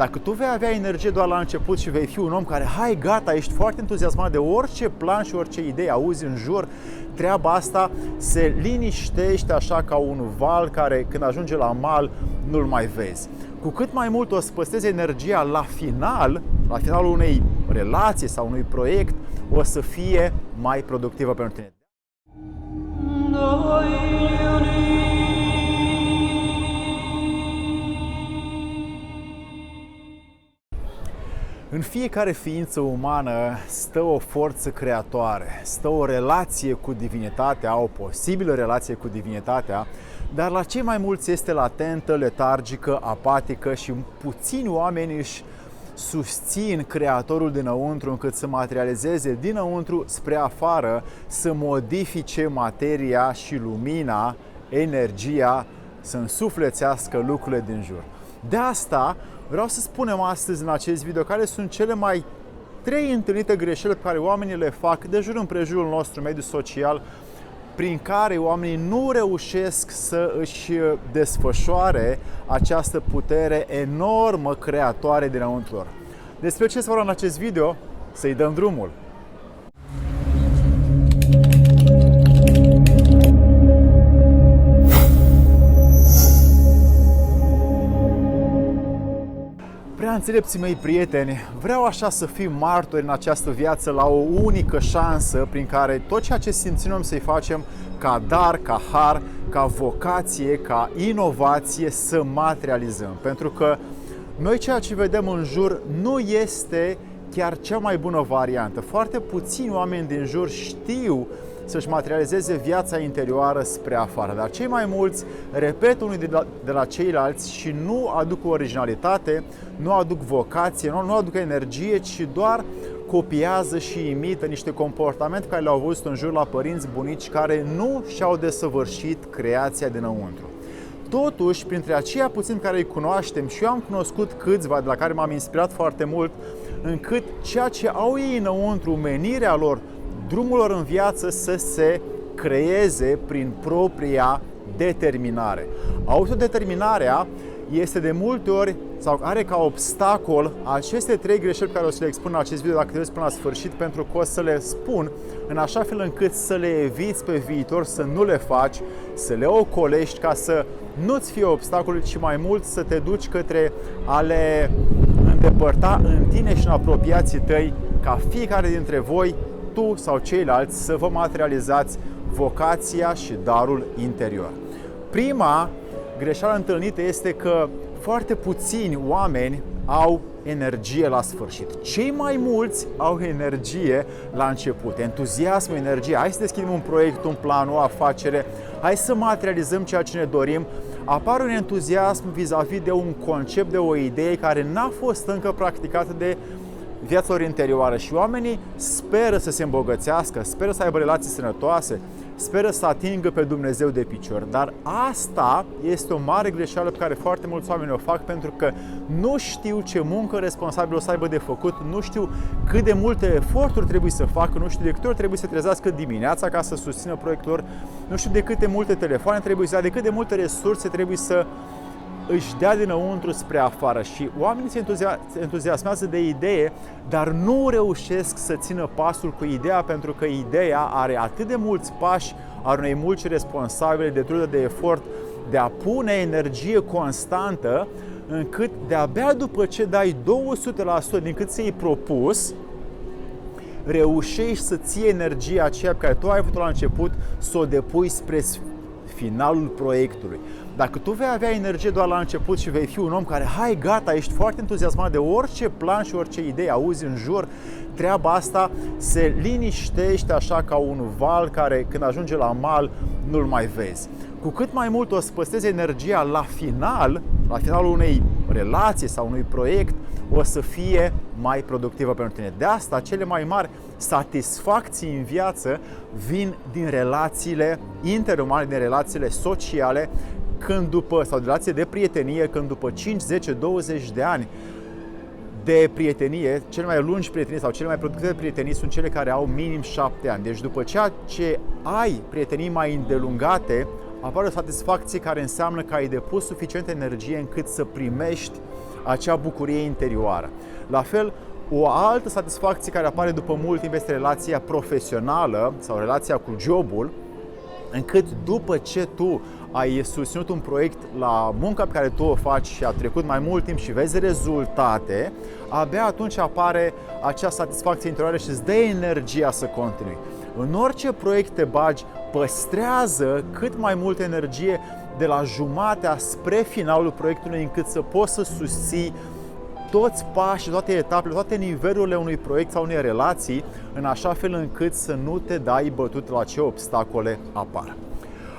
Dacă tu vei avea energie doar la început și vei fi un om care, hai, gata, ești foarte entuziasmat de orice plan și orice idee auzi în jur, treaba asta se liniștește așa ca un val care, când ajunge la mal, nu-l mai vezi. Cu cât mai mult o să păstrezi energia la finalul unei relații sau unui proiect, o să fie mai productivă pentru tine. În fiecare ființă umană stă o forță creatoare, stă o relație cu divinitatea, o posibilă relație cu divinitatea, dar la cei mai mulți este latentă, letargică, apatică și puțini oameni își susțin creatorul dinăuntru încât să materializeze dinăuntru spre afară, să modifice materia și lumina, energia, să însuflețească lucrurile din jur. De asta vreau să spunem astăzi în acest video care sunt cele mai 3 întâlnite greșeli pe care oamenii le fac de jur împrejurul nostru mediu social, prin care oamenii nu reușesc să își desfășoare această putere enormă creatoare dinăuntru lor. Despre ce să vorbim în acest video? Să-i dăm drumul! Prea înțelepții mei prieteni, vreau așa să fim martori în această viață la o unică șansă prin care tot ceea ce simțim să-i facem ca dar, ca har, ca vocație, ca inovație să materializăm. Pentru că noi ceea ce vedem în jur nu este chiar cea mai bună variantă. Foarte puțini oameni din jur știu să-și materializeze viața interioară spre afară, dar cei mai mulți repet unii de la ceilalți și nu aduc originalitate, nu aduc vocație, nu aduc energie, ci doar copiază și imită niște comportamente care le-au văzut în jur la părinți, bunici, care nu și-au desăvârșit creația dinăuntru. Totuși, printre aceia puțini care îi cunoaștem, și eu am cunoscut câțiva de la care m-am inspirat foarte mult, încât ceea ce au ei înăuntru, menirea lor, drumul lor în viață să se creeze prin propria determinare. Autodeterminarea este de multe ori, sau are ca obstacol, aceste 3 greșeli pe care o să le expun în acest video, dacă te uiți până la sfârșit, pentru că o să le spun în așa fel încât să le eviți pe viitor, să nu le faci, să le ocolești, ca să nu-ți fie obstacole, ci mai mult să te duci către a le îndepărta în tine și în apropiații tăi, ca fiecare dintre voi, tu sau ceilalți, să vă materializați vocația și darul interior. Prima greșeală întâlnită este că foarte puțini oameni au energie la sfârșit. Cei mai mulți au energie la început, entuziasm, energie. Hai să deschidem un proiect, un plan, o afacere, hai să materializăm ceea ce ne dorim. Apare un entuziasm vis-a-vis de un concept, de o idee care n-a fost încă practicată de viața lor interioară și oamenii speră să se îmbogățească, speră să aibă relații sănătoase, speră să atingă pe Dumnezeu de picior. Dar asta este o mare greșeală pe care foarte mulți oameni o fac pentru că nu știu ce muncă responsabilă o să aibă de făcut, nu știu cât de multe eforturi trebuie să facă, nu știu de câte ori trebuie să trezească dimineața ca să susțină proiectul lor, nu știu de câte multe telefoane trebuie să ia, de cât de multe resurse trebuie să își dea dinăuntru spre afară și oamenii se entuziasmează de idee, dar nu reușesc să țină pasul cu ideea pentru că ideea are atât de mulți pași, are unei mulți responsabile, de trudă, de efort, de a pune energie constantă, încât de-abia după ce dai 200% din cât ți-ai propus, reușești să ții energia aceea pe care tu ai avut-o la început, să o depui spre finalul proiectului. Dacă tu vei avea energie doar la început și vei fi un om care, hai, gata, ești foarte entuziasmat de orice plan și orice idee auzi în jur, treaba asta se liniștește așa ca un val care, când ajunge la mal, nu-l mai vezi. Cu cât mai mult o să păstrezi energia la finalul unei relații sau unui proiect, o să fie mai productivă pentru tine. De asta, cele mai mari satisfacții în viață vin din relațiile interumane, din relațiile sociale, sau de relație de prietenie, când după 5, 10, 20 de ani de prietenie, cele mai lungi prietenii sau cele mai productive prietenii sunt cele care au minim 7 ani. Deci după ceea ce ai prietenii mai îndelungate, apare o satisfacție care înseamnă că ai depus suficientă energie încât să primești acea bucurie interioară. La fel, o altă satisfacție care apare după mult timp este relația profesională sau relația cu jobul, încât după ce tu ai susținut un proiect la munca pe care tu o faci și a trecut mai mult timp și vezi rezultate, abia atunci apare acea satisfacție interioară și îți dă energia să continui. În orice proiect te bagi, păstrează cât mai multă energie de la jumatea spre finalul proiectului, încât să poți să susții toți pașii, toate etapele, toate nivelurile unui proiect sau unei relații, în așa fel încât să nu te dai bătut la ce obstacole apar.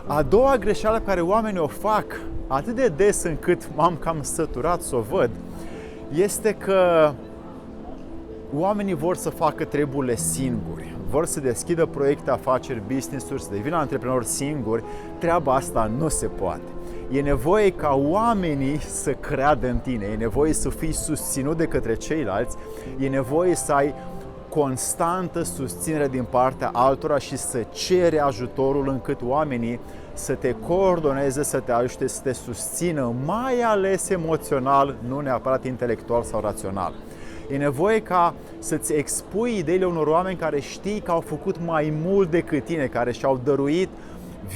A doua greșeală pe care oamenii o fac atât de des încât m-am cam săturat să o văd, este că oamenii vor să facă treburile singuri, vor să deschidă proiecte, afaceri, business-uri, să devină antreprenori singuri. Treaba asta nu se poate. E nevoie ca oamenii să creadă în tine, e nevoie să fii susținut de către ceilalți, e nevoie să ai constantă susținere din partea altora și să ceri ajutorul, încât oamenii să te coordoneze, să te ajute, să te susțină, mai ales emoțional, nu neapărat intelectual sau rațional. E nevoie ca să-ți expui ideile unor oameni care știi că au făcut mai mult decât tine, care și-au dăruit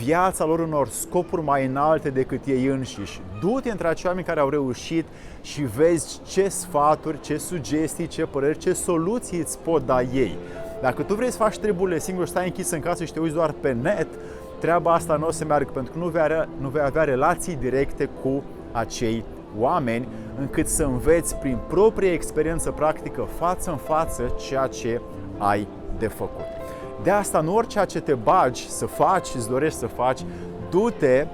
viața lor unor scopuri mai înalte decât ei înșiși. Du-te între acei oameni care au reușit și vezi ce sfaturi, ce sugestii, ce păreri, ce soluții îți pot da ei. Dacă tu vrei să faci treburile singur, stai închis în casă și te uiți doar pe net, treaba asta nu o să meargă, pentru că nu vei avea relații directe cu acei oameni, încât să înveți prin proprie experiență practică, față în față, ceea ce ai de făcut. De asta, în orice ce te bagi să faci și îți dorești să faci, du-te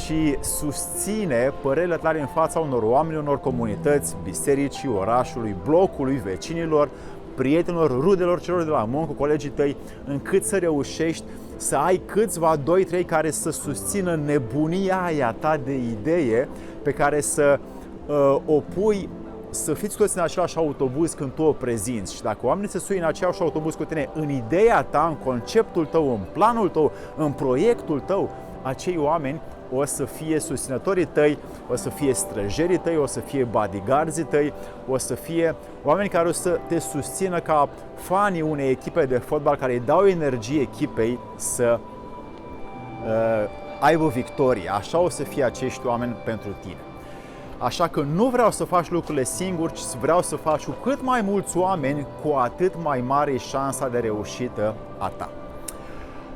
și susține părerile tale în fața unor oameni, unor comunități, bisericii, orașului, blocului, vecinilor, prietenilor, rudelor, celor de la muncă, colegii tăi, încât să reușești să ai câțiva, 2-3 care să susțină nebunia aia ta de idee pe care să o pui, să fiți toți în același autobuz când tu o prezinți. Și dacă oamenii se suie în același autobuz cu tine, în ideea ta, în conceptul tău, în planul tău, în proiectul tău, acei oameni o să fie susținătorii tăi, o să fie străjerii tăi, o să fie bodyguardzii tăi, o să fie oameni care o să te susțină ca fanii unei echipe de fotbal, care îi dau energie echipei să aibă victorie. Așa o să fie acești oameni pentru tine. Așa că nu vreau să faci lucrurile singur, ci vreau să faci cu cât mai mulți oameni, cu atât mai mare e șansa de reușită a ta.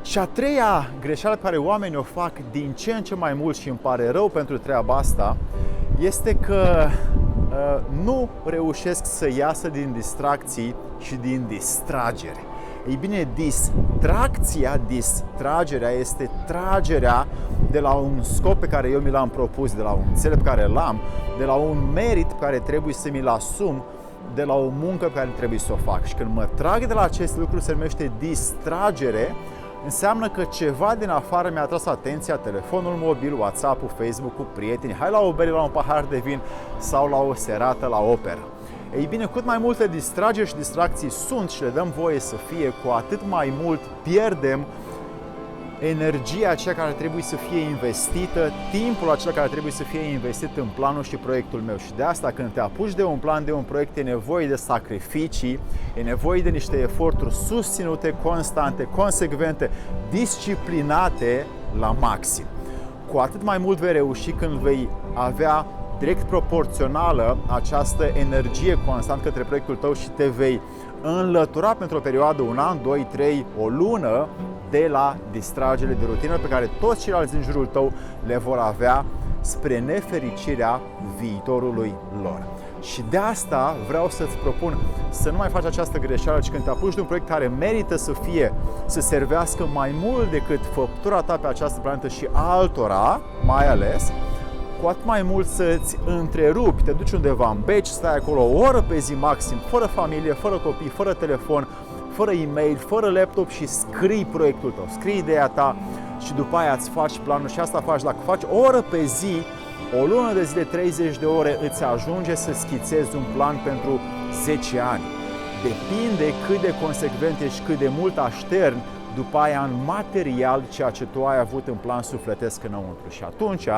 Și a treia greșeală pe care oamenii o fac din ce în ce mai mult, și îmi pare rău pentru treaba asta, este că nu reușesc să iasă din distracții și din distragere. Ei bine, distragerea este tragerea de la un scop pe care eu mi l-am propus, de la un cel pe care l-am, de la un merit pe care trebuie să mi-l asum, de la o muncă pe care trebuie să o fac. Și când mă trag de la acest lucru, se numește distragere, înseamnă că ceva din afară mi-a atras atenția, telefonul mobil, WhatsApp-ul, Facebook-ul, prietenii, hai la o bere, la un pahar de vin sau la o serată la operă. Ei bine, cât mai multe distrageri și distracții sunt și le dăm voie să fie, cu atât mai mult pierdem energia aceea care trebuie să fie investită, timpul acela care trebuie să fie investit în planul și proiectul meu. Și de asta, când te apuci de un plan, de un proiect, e nevoie de sacrificii, e nevoie de niște eforturi susținute, constante, consecvente, disciplinate la maxim. Cu atât mai mult vei reuși când vei avea direct proporțională această energie constant către proiectul tău și te vei înlătura pentru o perioadă, 1 an, 2, 3, o lună, de la distragerile de rutină pe care toți ceilalți din jurul tău le vor avea spre nefericirea viitorului lor. Și de asta vreau să-ți propun să nu mai faci această greșeală, ci când te apuci de un proiect care merită să servească mai mult decât făptura ta pe această planetă și altora, mai ales, cu atât mai mult să-ți întrerupi, te duci undeva în beci, stai acolo o oră pe zi maxim, fără familie, fără copii, fără telefon, fără e-mail, fără laptop și scrii proiectul tău, scrii ideea ta și după aia îți faci planul. Și asta faci, dacă faci o oră pe zi, o lună de zile, 30 de ore, îți ajunge să schițezi un plan pentru 10 ani. Depinde cât de consecvent ești, cât de mult așterni după aia în material ceea ce tu ai avut în plan sufletesc înăuntru. Și atunci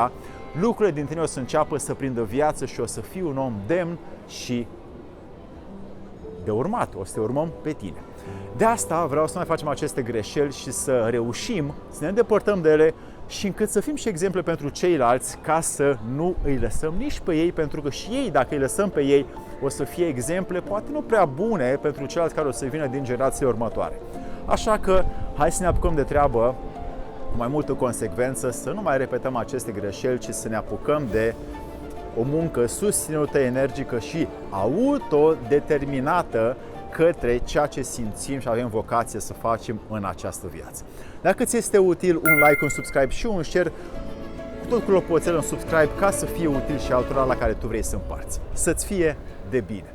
lucrurile din tine o să înceapă să prindă viață și o să fii un om demn și de urmat, o să te urmăm pe tine. De asta vreau să nu mai facem aceste greșeli și să reușim să ne îndepărtăm de ele și încât să fim și exemple pentru ceilalți, ca să nu îi lăsăm nici pe ei, pentru că și ei, dacă îi lăsăm pe ei, o să fie exemple poate nu prea bune pentru ceilalți care o să vină din generațiile următoare. Așa că hai să ne apucăm de treabă cu mai multă consecvență, să nu mai repetăm aceste greșeli, ci să ne apucăm de o muncă susținută, energică și autodeterminată către ceea ce simțim și avem vocație să facem în această viață. Dacă ți este util, un like, un subscribe și un share, tot cu clopoțelul în subscribe, ca să fie util și altora la care tu vrei să împarți. Să-ți fie de bine!